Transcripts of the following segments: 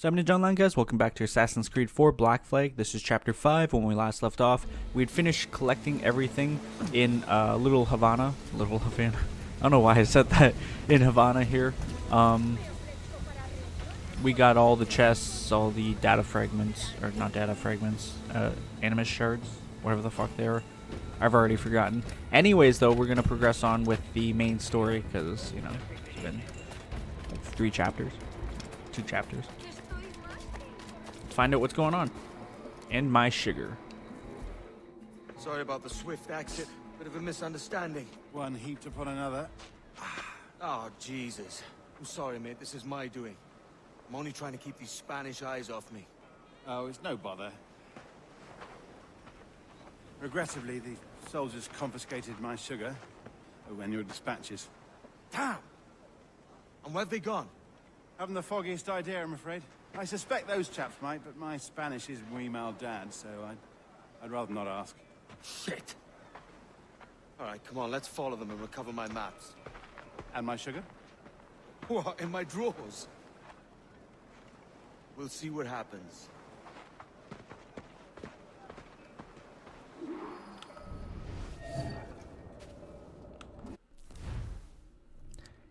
Seven John Line, guys. Welcome back to Assassin's Creed 4 Black Flag. This is Chapter 5. When we last left off, we had finished collecting everything in Little Havana. Little Havana. I don't know why I said that. In Havana here. We got all the chests, all the data fragments, or not data fragments, animus shards, whatever the fuck they are. I've already forgotten. Anyways, though, we're going to progress on with the main story, because, you know, it's been like 3 chapters. 2 chapters. Let's find out what's going on. And my sugar. Sorry about the swift exit. Bit of a misunderstanding. One heaped upon another. Oh, Jesus. I'm sorry, mate. This is my doing. I'm only trying to keep these Spanish eyes off me. Oh, it's no bother. Regrettably, the soldiers confiscated my sugar when your dispatches. Damn! And where have they gone? Haven't the foggiest idea, I'm afraid. I suspect those chaps might, but my Spanish is muy mal dad, so I'd rather not ask. Shit! Alright, come on, let's follow them and recover my maps. And my sugar? What, in my drawers? We'll see what happens.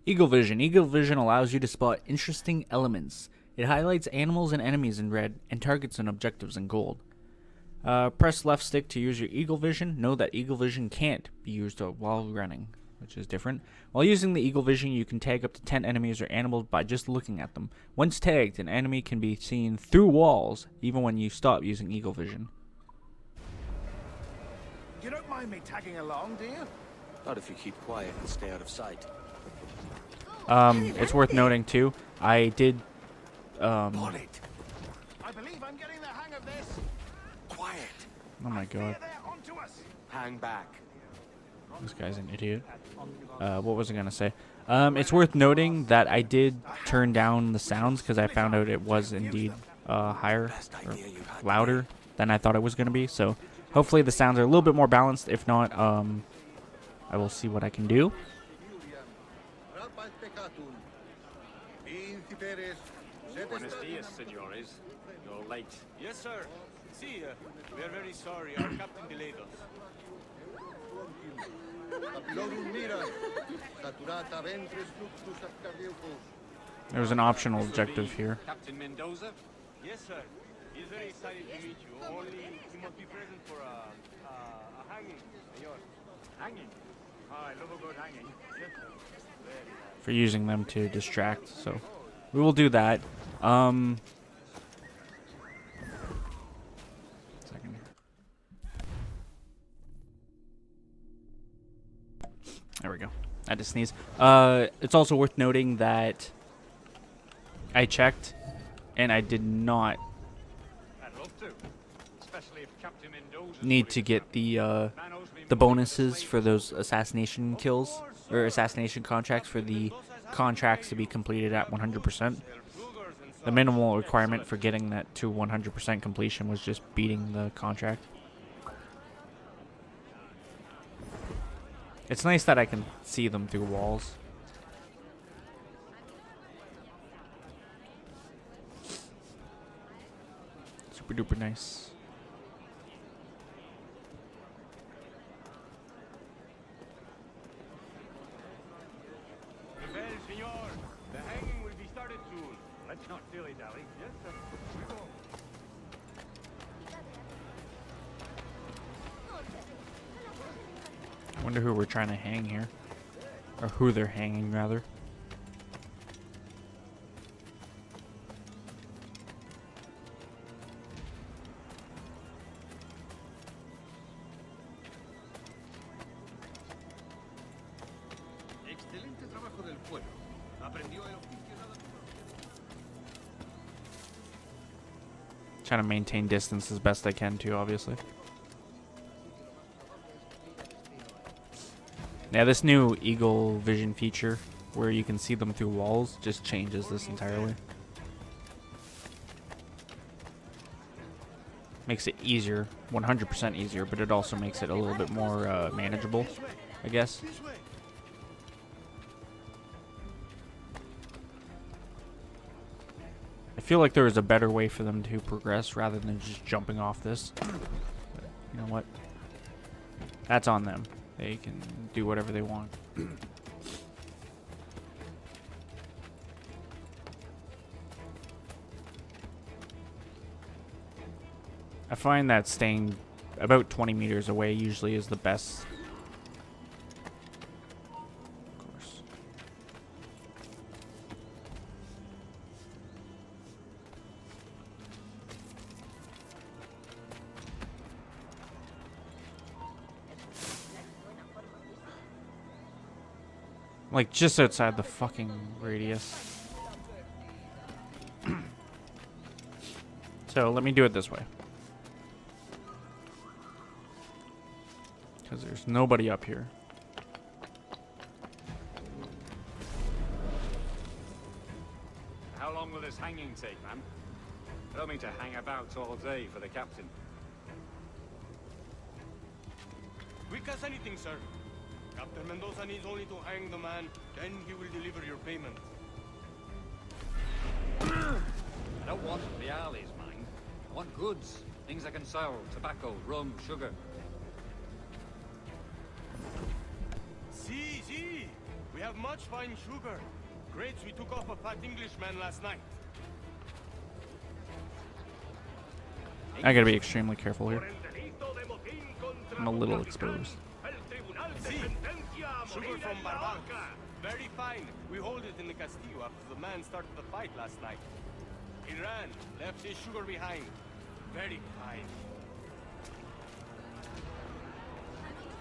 Eagle Vision. Eagle Vision allows you to spot interesting elements. It highlights animals and enemies in red and targets and objectives in gold. Press left stick to use your Eagle Vision. Know that Eagle Vision can't be used while running, which is different. While using the Eagle Vision, you can tag up to 10 enemies or animals by just looking at them. Once tagged, an enemy can be seen through walls, even when you stop using Eagle Vision. You don't mind me tagging along, do you? Not if you keep quiet and stay out of sight. It's worth noting, too, I did, Bullet! I believe I'm getting the hang of this. Quiet! oh my god, They're onto us. Hang back. this guy's an idiot. What was I gonna say? It's worth noting that I did turn down the sounds because I found out it was indeed higher or louder than I thought it was gonna be. So hopefully the sounds are a little bit more balanced. If not, I will see what I can do. Buenos dias, senores. You're late. Yes, sir. See, we are very sorry. Our captain delayed us. There's an optional objective here. Captain Mendoza? Yes, sir. He's very excited to meet you. Only he must be present for a hanging, senor. Hanging. Oh, I love a good hanging. Yes, sir. For using them to distract, so we will do that. Second. There we go. I had to sneeze. It's also worth noting that I checked and I did not I'd love to. Especially if Captain Mendoza need to get the bonuses for those assassination kills or assassination contracts for the contracts to be completed at 100%. The minimal requirement for getting that to 100% completion was just beating the contract. It's nice that I can see them through walls. Super duper nice. Well, senor, the hanging will be started soon. Let's not dilly-dally. Yes, sir. We go. I wonder who we're trying to hang here. Or who they're hanging, rather. Excelente trabajo del pueblo. Aprendió el oficio nada. Trying to maintain distance as best I can, too, obviously. Yeah, this new Eagle Vision feature, where you can see them through walls, just changes this entirely. Makes it easier, 100% easier, but it also makes it a little bit more manageable, I guess. feel like there is a better way for them to progress rather than just jumping off this. But you know what? That's on them. They can do whatever they want. I find that staying about 20 meters away usually is the best. Of course. Like just outside the fucking radius. So let me do it this way. Because there's nobody up here. How long will this hanging take, man? I don't mean to hang about all day for the captain. Quick as anything, sir. Captain Mendoza needs only to hang the man, then he will deliver your payment. I don't want reales, mind. I want goods. Things I can sell. Tobacco, rum, sugar. See. We have much fine sugar. Grapes we took off a fat Englishman last night. I gotta be extremely careful here. I'm a little exposed. Sugar from Barbados. Very fine. We hold it in the Castillo after the man started the fight last night. He ran, left his sugar behind. Very fine.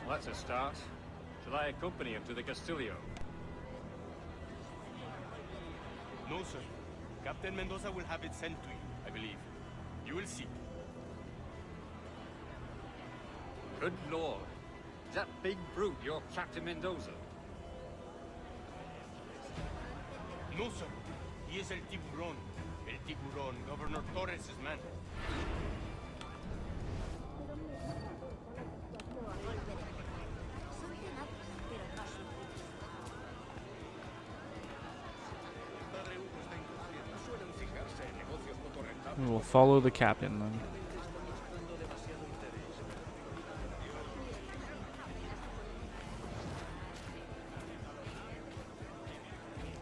Well, that's a start. Shall I accompany him to the Castillo? No, sir. Captain Mendoza will have it sent to you, I believe. You will see. Good lord. Is that big brute your Captain Mendoza? No, sir. He is El Tiburon. El Tiburon, Governor Torres' man. We will follow the captain then.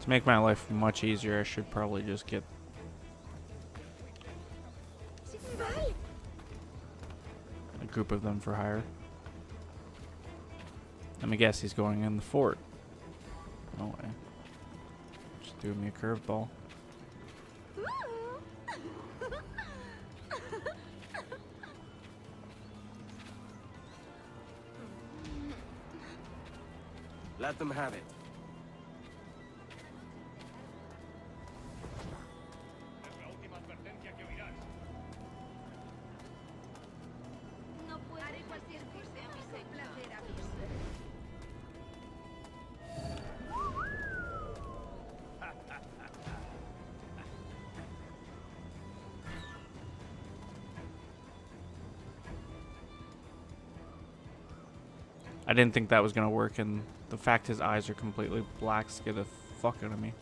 To make my life much easier, I should probably just get a group of them for hire. Let me guess, he's going in the fort. No way. Just threw me a curveball. Let them have it. No puedo haré cualquier cosa a mi placer a mí. I didn't think that was gonna work, and the fact his eyes are completely black scared the fuck out of me.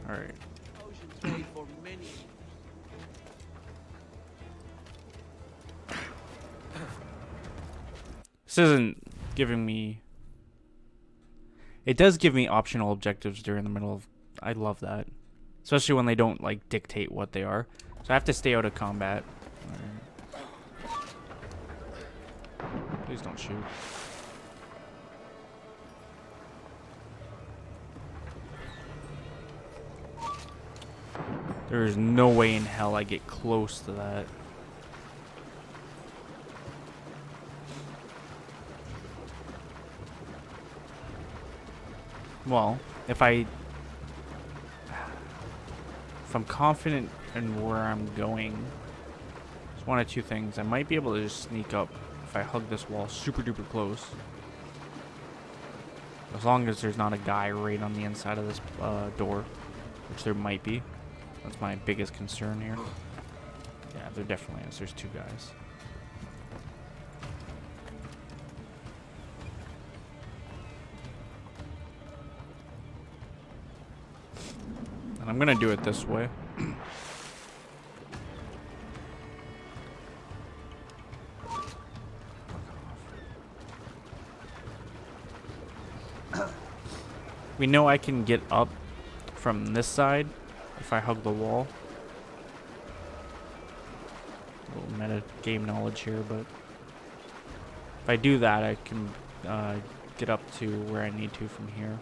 Alright. This isn't giving me... It does give me optional objectives during the middle of... I love that. Especially when they don't, like, dictate what they are. So I have to stay out of combat. Please don't shoot. There is no way in hell I get close to that. Well, if I'm confident in where I'm going, it's one of two things. I might be able to just sneak up if I hug this wall super duper close. As long as there's not a guy right on the inside of this door, which there might be. That's my biggest concern here. Yeah, there definitely is. There's two guys. And I'm gonna do it this way. We know I can get up from this side if I hug the wall. A little meta game knowledge here, but if I do that, I can get up to where I need to from here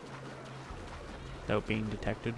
without being detected.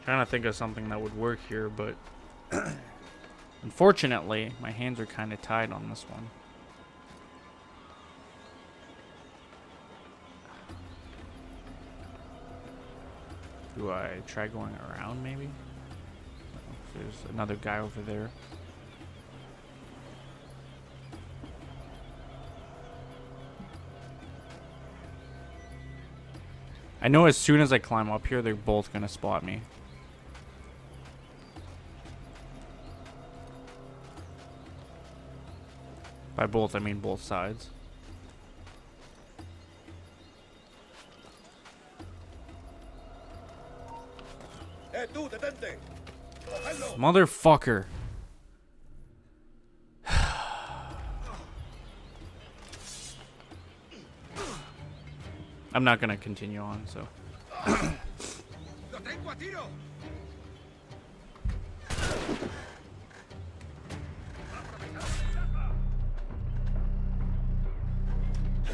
Trying to think of something that would work here, but unfortunately, my hands are kind of tied on this one. Do I try going around, maybe? There's another guy over there. I know as soon as I climb up here, they're both gonna spot me. By both, I mean both sides. Motherfucker. I'm not gonna continue on, so.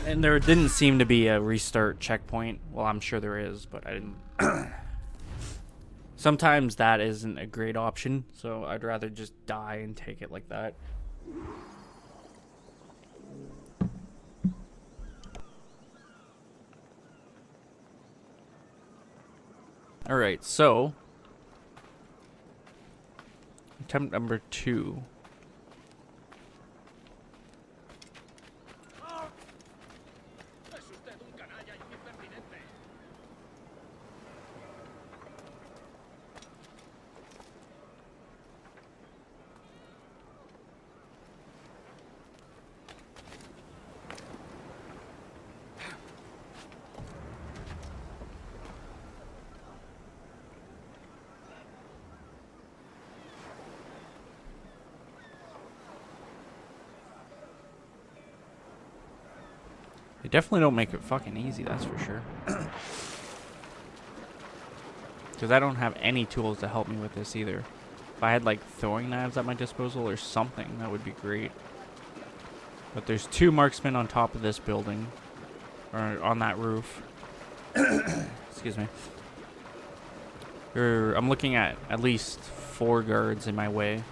And there didn't seem to be a restart checkpoint. Well, I'm sure there is, but I didn't. Sometimes that isn't a great option, so I'd rather just die and take it like that. Alright, so attempt number 2. They definitely don't make it fucking easy, that's for sure. Because I don't have any tools to help me with this either. If I had like throwing knives at my disposal or something, that would be great. But there's 2 marksmen on top of this building. Or on that roof. Excuse me. I'm looking at least 4 guards in my way.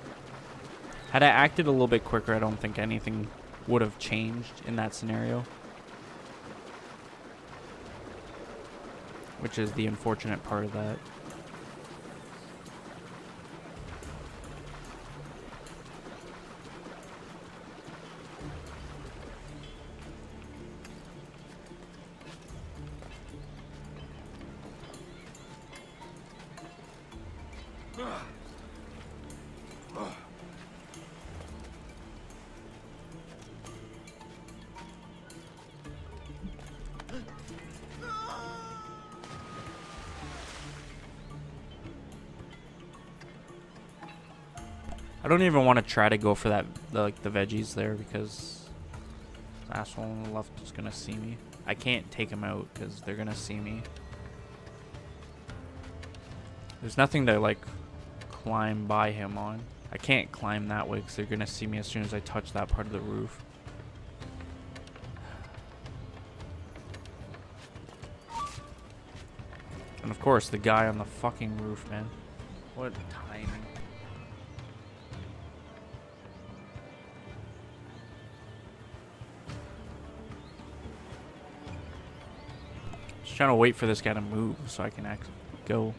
Had I acted a little bit quicker, I don't think anything would have changed in that scenario. Which is the unfortunate part of that. I don't even want to try to go for that, the veggies there, because the asshole on the left is gonna see me. I can't take him out because they're gonna see me. There's nothing to, like, climb by him on. I can't climb that way because they're going to see me as soon as I touch that part of the roof. And of course, the guy on the fucking roof, man. What timing. Just trying to wait for this guy to move so I can actually go.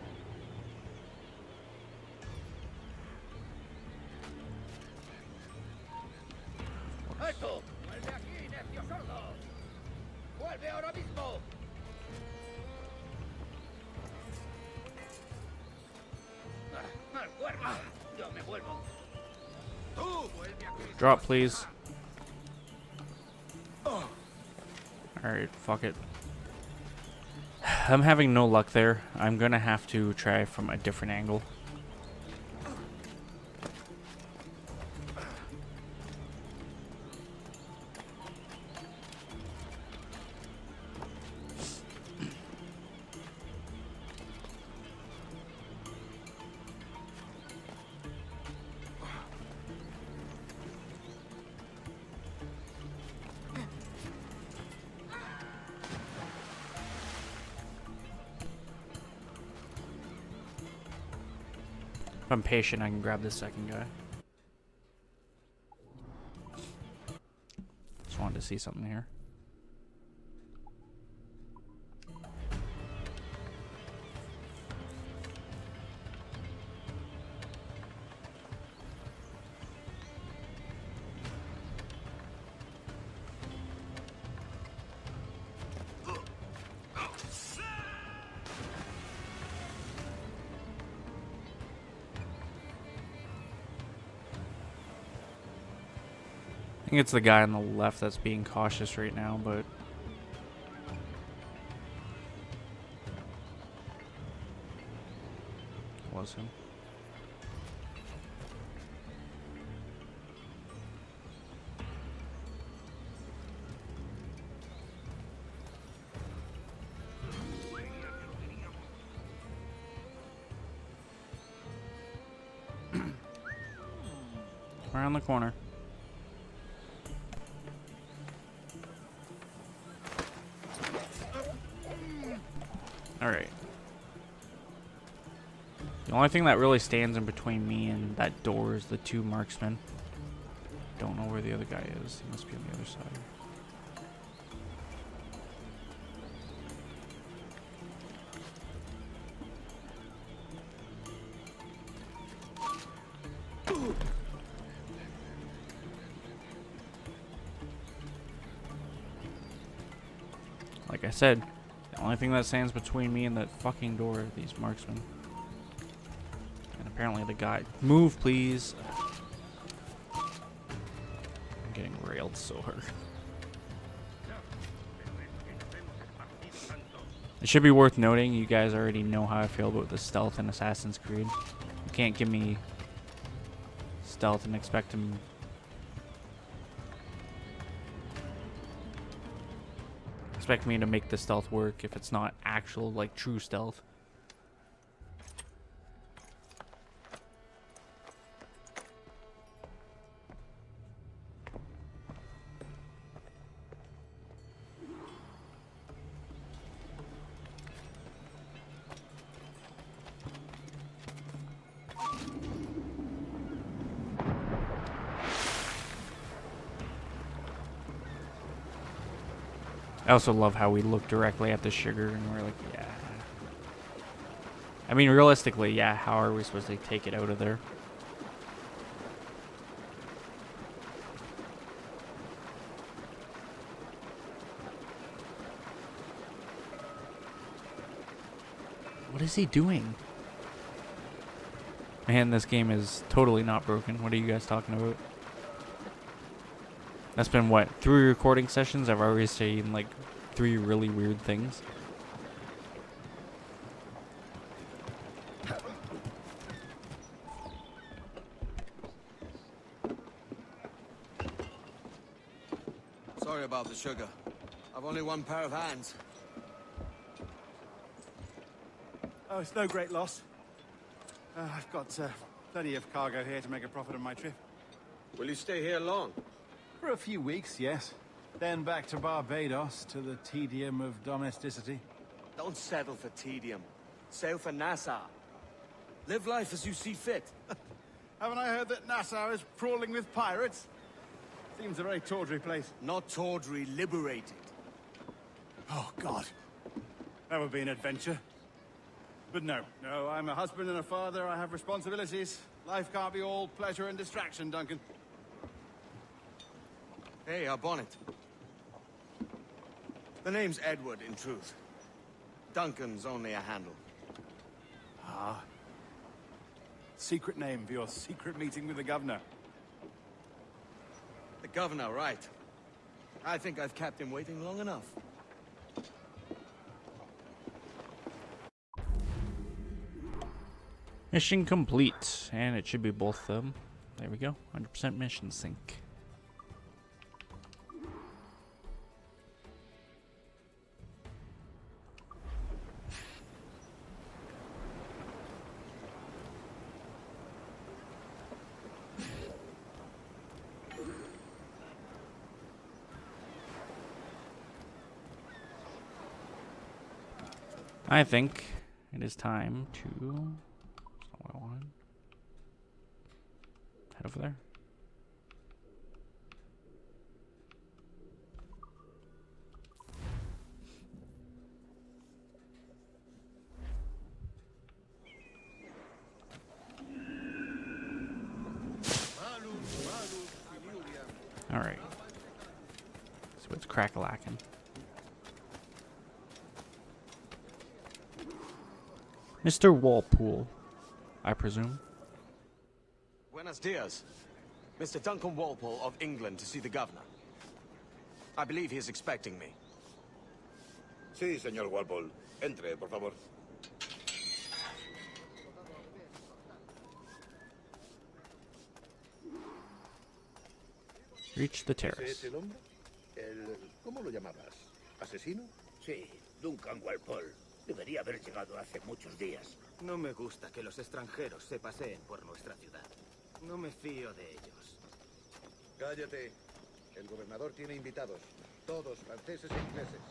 Drop, please. Alright, fuck it. I'm having no luck there. I'm gonna have to try from a different angle. If I'm patient, I can grab this second guy. Just wanted to see something here. I think it's the guy on the left that's being cautious right now, but was him. Around the corner. Alright. The only thing that really stands in between me and that door is the two marksmen. Don't know where the other guy is. He must be on the other side. Like I said, the only thing that stands between me and that fucking door are these marksmen. And apparently the guy... Move, please! I'm getting railed so hard. It should be worth noting, you guys already know how I feel about the stealth in Assassin's Creed. You can't give me stealth and expect him... Expect me to make the stealth work if it's not actual, like, true stealth. I also love how we look directly at the sugar and we're like, yeah. I mean, realistically, yeah, how are we supposed to take it out of there? What is he doing? Man, this game is totally not broken. What are you guys talking about? That's been, what, 3 recording sessions? I've already seen, like, 3 really weird things. Sorry about the sugar. I've only one pair of hands. Oh, it's no great loss. I've got plenty of cargo here to make a profit on my trip. Will you stay here long? For a few weeks, yes. Then back to Barbados, to the tedium of domesticity. Don't settle for tedium. Sail for Nassau. Live life as you see fit. Haven't I heard that Nassau is crawling with pirates? Seems a very tawdry place. Not tawdry, liberated. Oh, God. That would be an adventure. But no, I'm a husband and a father. I have responsibilities. Life can't be all pleasure and distraction, Duncan. Hey, our bonnet. The name's Edward, in truth. Duncan's only a handle. Ah. Secret name for your secret meeting with the governor. The governor, right. I think I've kept him waiting long enough. Mission complete. And it should be both of them. There we go. 100% mission sync. I think it is time to... That's not what I wanted. Head over there. Alright. So it's crack-a-lackin'. Mr. Walpole, I presume. Buenos dias. Mr. Duncan Walpole of England to see the governor. I believe he is expecting me. Sí, señor Walpole. Entre, por favor. Reach the ¿Ese es terrace. el hombre? ¿Cómo lo llamabas? ¿Asesino? Sí, Duncan Walpole. Debería haber llegado hace muchos días. No me gusta que los extranjeros se paseen por nuestra ciudad. No me fío de ellos. Cállate. El gobernador tiene invitados. Todos franceses e ingleses.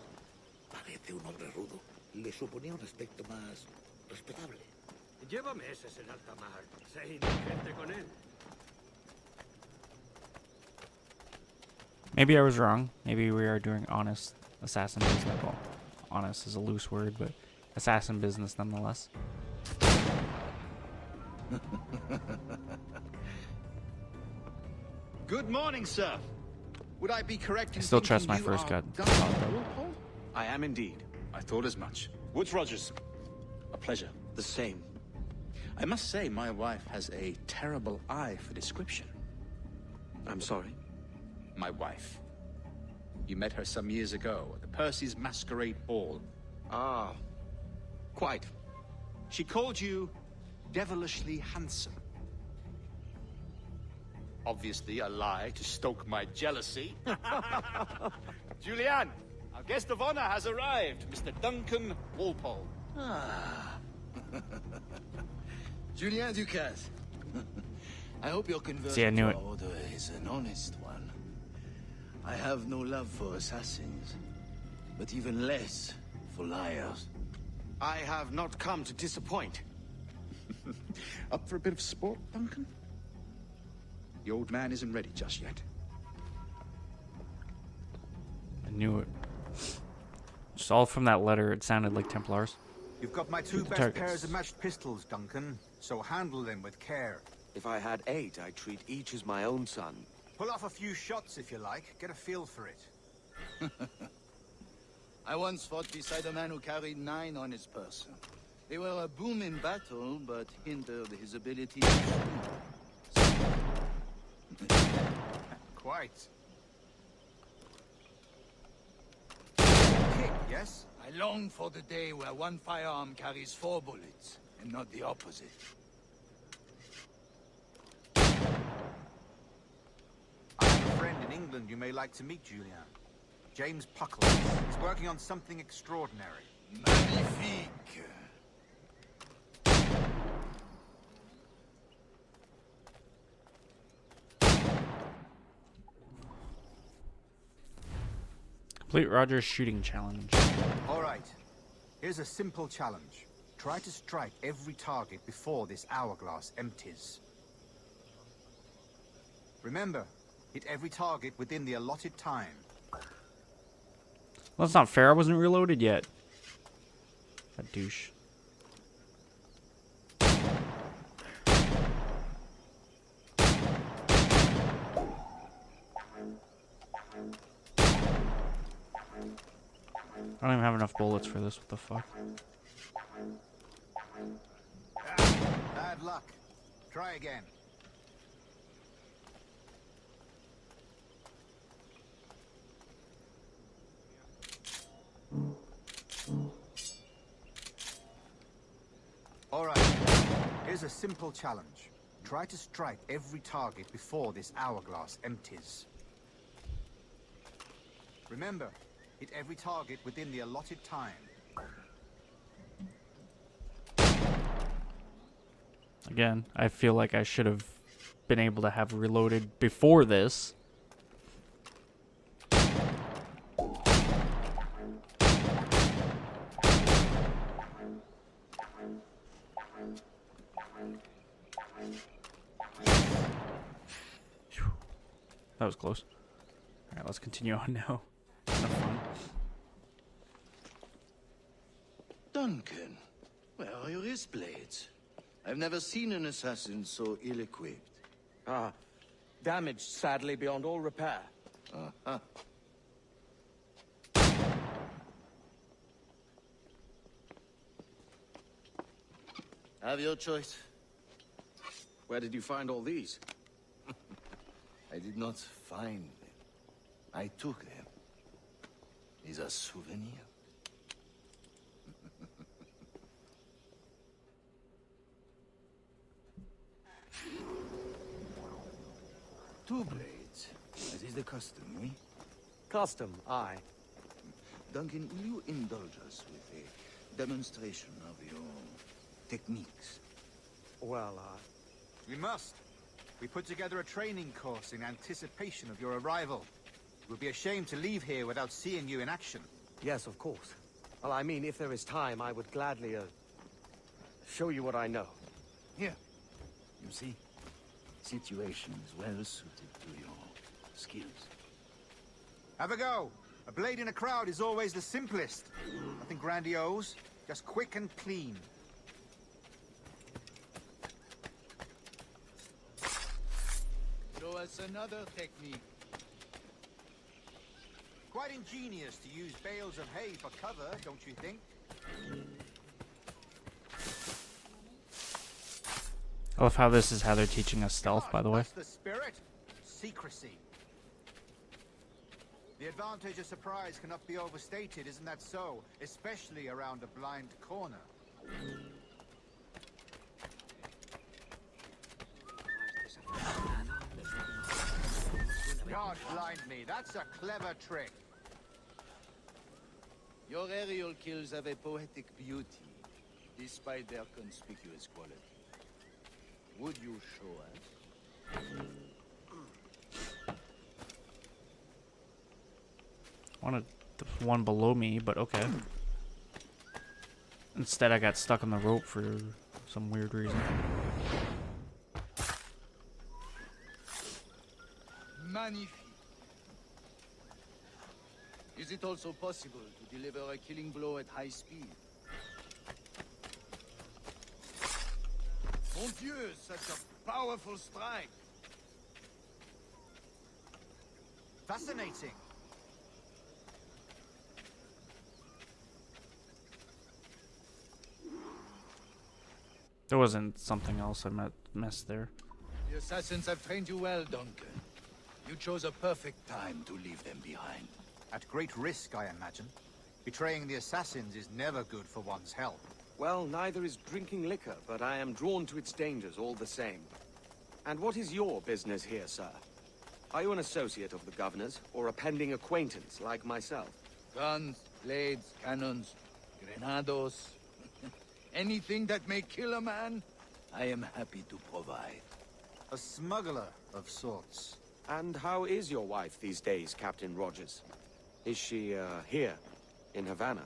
Parece un hombre rudo. Le suponía un aspecto más respetable. Lleva meses en alta mar. Sé indulgente con él. Maybe I was wrong. Maybe we are doing honest assassin business. Well, honest is a loose word, but assassin business nonetheless. Good morning, sir. Would I be correct I in still thinking trust my you first are gun. Duncan Walpole? I am indeed. I thought as much. Woods Rogers. A pleasure. The same. I must say, my wife has a terrible eye for description. I'm sorry. My wife. You met her some years ago at the Percy's Masquerade Ball. Ah, quite. She called you devilishly handsome. Obviously a lie to stoke my jealousy. Julianne, our guest of honor has arrived, Mr. Duncan Walpole. Ah. Julien Ducasse. I hope your conversion See, I knew to it. our order is an honest one. I have no love for assassins, but even less for liars. I have not come to disappoint. Up for a bit of sport, Duncan? The old man isn't ready just yet. I knew it. Just all from that letter, it sounded like Templars. You've got my two Shoot the best targets. pairs of matched pistols, Duncan, so handle them with care. If I had 8, I'd treat each as my own son. Pull off a few shots if you like, get a feel for it. I once fought beside a man who carried 9 on his person. They were a boom in battle, but hindered his ability to shoot. Quite. Kick, yes? I long for the day where one firearm carries 4 bullets, and not the opposite. I have a friend in England you may like to meet, Julian. James Puckle. He's working on something extraordinary. Magnifique! Complete Roger's shooting challenge. Alright. Here's a simple challenge. Try to strike every target before this hourglass empties. Remember, hit every target within the allotted time. Well, that's not fair. I wasn't reloaded yet. A douche. I don't even have enough bullets for this. What the fuck? Bad luck. Try again. Alright, here's a simple challenge. Try to strike every target before this hourglass empties. Remember, hit every target within the allotted time. Again, I feel like I should have been able to have reloaded before this. Phew. That was close. Alright, let's continue on now. Enough fun. Duncan, where are your wrist blades? I've never seen an assassin so ill-equipped. Ah, damaged sadly beyond all repair. Uh-huh. Have your choice. Where did you find all these? I did not find them. I took them. These are souvenirs. Two blades, as is the custom, eh? Custom, aye. Duncan, will you indulge us with a demonstration of your techniques? Well, We must. We put together a training course in anticipation of your arrival. It would be a shame to leave here without seeing you in action. yes, of course. Well, I mean, if there is time, I would gladly, show you what I know. Here. You see? Situation is well suited to your skills. Have a go. A blade in a crowd is always the simplest. Nothing grandiose, just quick and clean. Show us another technique. Quite ingenious to use bales of hay for cover, don't you think? I love how this is how they're teaching us stealth, by the way. That's the spirit. Secrecy. The advantage of surprise cannot be overstated, isn't that so? Especially around a blind corner. God blind me, that's a clever trick. Your aerial kills have a poetic beauty, despite their conspicuous quality. Would you show us? Wanted the one below me, but okay. Instead, I got stuck on the rope for some weird reason. Magnifique. Is it also possible to deliver a killing blow at high speed? Mon Dieu, such a powerful strike! Fascinating. There wasn't something else I missed there. The assassins have trained you well, Duncan. You chose a perfect time to leave them behind. At great risk, I imagine. Betraying the assassins is never good for one's health. Well, neither is drinking liquor, but I am drawn to its dangers all the same. And what is your business here, sir? Are you an associate of the governor's, or a pending acquaintance like myself? Guns, blades, cannons, grenados. Anything that may kill a man, I am happy to provide. A smuggler of sorts. And how is your wife these days, Captain Rogers? Is she, here, in Havana?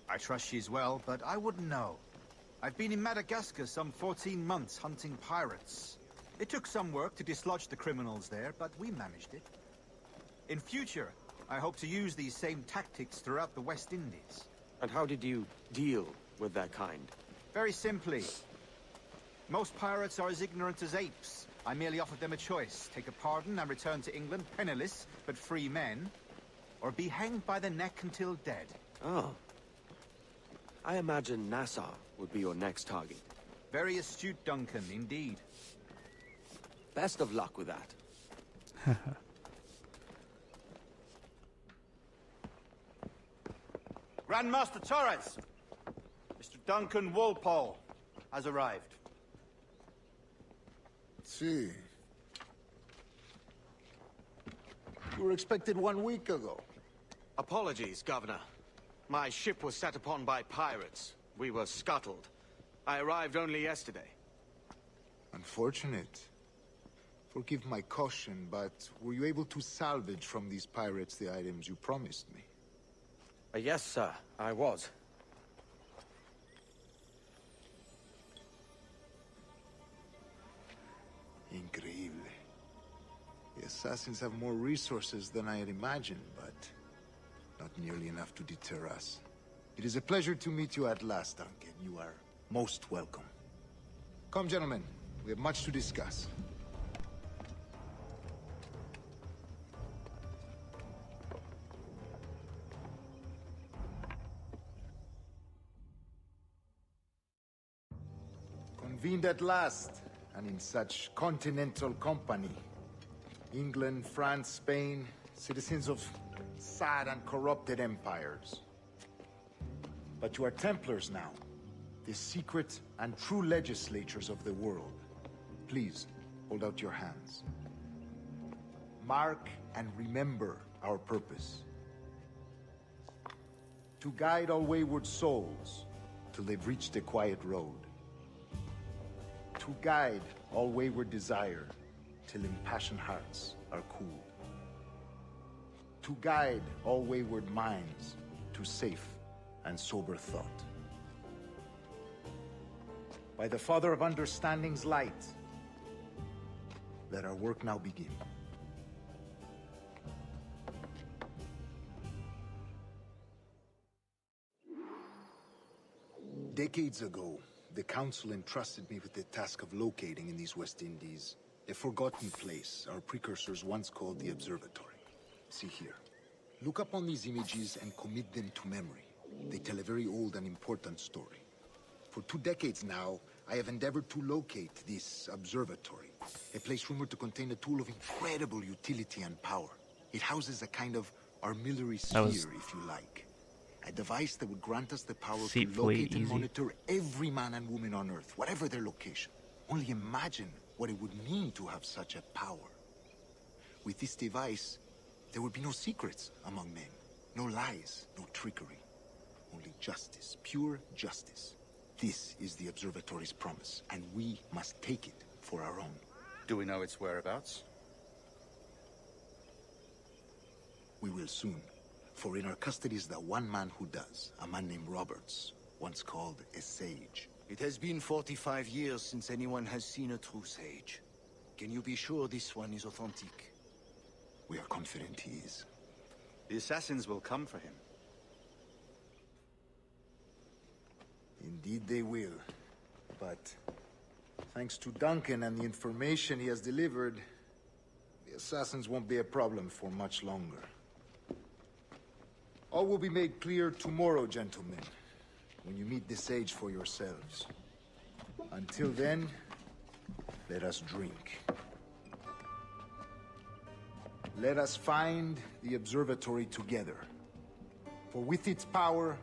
I trust she's well, but I wouldn't know. I've been in Madagascar some 14 months hunting pirates. It took some work to dislodge the criminals there, but we managed it. In future, I hope to use these same tactics throughout the West Indies. And how did you deal with that kind? Very simply. Most pirates are as ignorant as apes. I merely offered them a choice. Take a pardon and return to England penniless, but free men. Or be hanged by the neck until dead. Oh. I imagine Nassau would be your next target. Very astute, Duncan, indeed. Best of luck with that. Grandmaster Torres! Mr. Duncan Walpole has arrived. See. You were expected 1 week ago. Apologies, Governor. My ship was set upon by pirates. We were scuttled. I arrived only yesterday. Unfortunate. Forgive my caution, but were you able to salvage from these pirates the items you promised me? Yes, sir, I was. Increíble. The assassins have more resources than I had imagined, but not nearly enough to deter us. It is a pleasure to meet you at last, Duncan. You are most welcome. Come, gentlemen. We have much to discuss. Convened at last, and in such continental company. England, France, Spain, citizens of sad and corrupted empires. But you are Templars now, the secret and true legislators of the world. Please, hold out your hands. Mark and remember our purpose. To guide all wayward souls till they've reached a quiet road. To guide all wayward desire till impassioned hearts are cooled. To guide all wayward minds to safe and sober thought. By the Father of Understanding's light, let our work now begin. Decades ago, the Council entrusted me with the task of locating in these West Indies a forgotten place our precursors once called the Observatory. See here. Look upon these images and commit them to memory. They tell a very old and important story. For 2 decades now, I have endeavored to locate this observatory, a place rumored to contain a tool of incredible utility and power. It houses a kind of armillary sphere, if you like. A device that would grant us the power to locate and monitor every man and woman on Earth, whatever their location. Only imagine what it would mean to have such a power. With this device, there would be no secrets among men, no lies, no trickery. Only justice, pure justice. This is the Observatory's promise, and we must take it for our own. Do we know its whereabouts? We will soon. For in our custody is the one man who does, a man named Roberts, once called a sage. It has been 45 years since anyone has seen a true sage. Can you be sure this one is authentic? We are confident he is. The assassins will come for him. Indeed they will. But thanks to Duncan and the information he has delivered, the assassins won't be a problem for much longer. All will be made clear tomorrow, gentlemen, when you meet the sage for yourselves. Until then, let us drink. Let us find the observatory together. For with its power,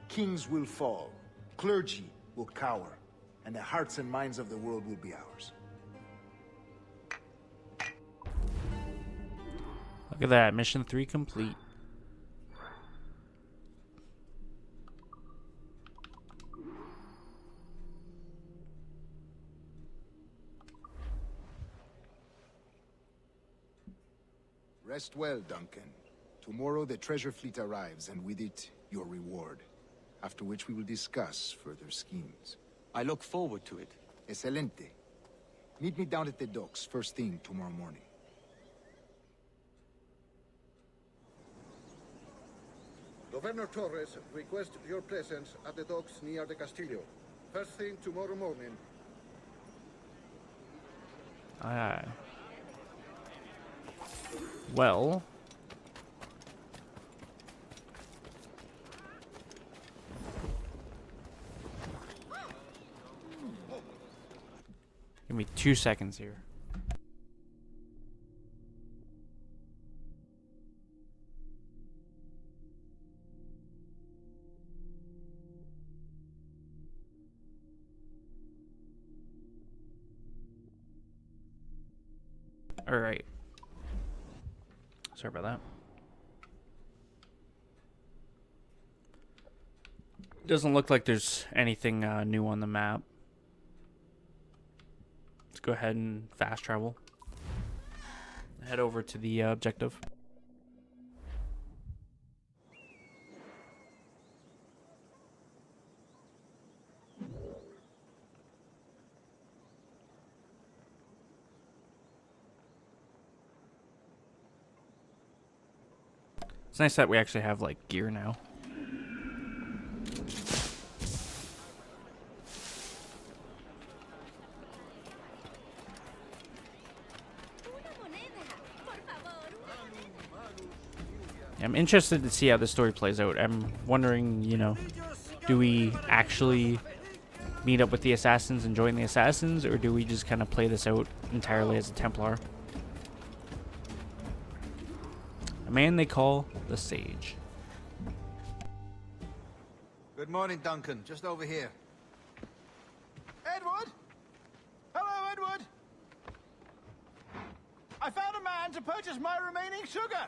kings will fall, clergy will cower, and the hearts and minds of the world will be ours. Look at that, mission 3 complete. Rest well, Duncan. Tomorrow the treasure fleet arrives, and with it, your reward. After which we will discuss further schemes. I look forward to it. Excelente. Meet me down at the docks first thing tomorrow morning. Governor Torres requests your presence at the docks near the Castillo. First thing tomorrow morning. Aye. Well. Give me 2 seconds here. All right. Sorry about that. Doesn't look like there's anything new on the map. Let's go ahead and fast travel. Head over to the objective. It's nice that we actually have like gear now. I'm interested to see how the story plays out. I'm wondering, you know, do we actually meet up with the assassins and join the assassins, or do we just kind of play this out entirely as a Templar? A man they call the Sage. Good morning, Duncan. Just over here. Edward? Hello, Edward. I found a man to purchase my remaining sugar.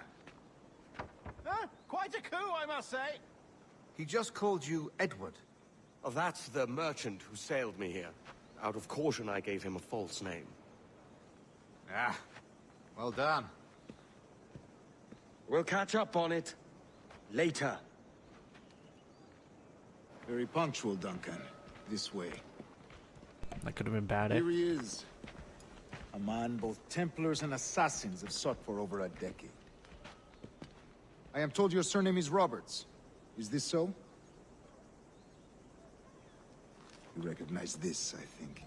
Huh? Quite a coup, I must say. He just called you Edward. Oh, that's the merchant who sailed me here. Out of caution, I gave him a false name. Ah, well done. We'll catch up on it later. Very punctual, Duncan. This way. That could have been bad, eh? Here he is. A man both Templars and assassins have sought for over a decade. I am told your surname is Roberts. Is this so? You recognize this, I think.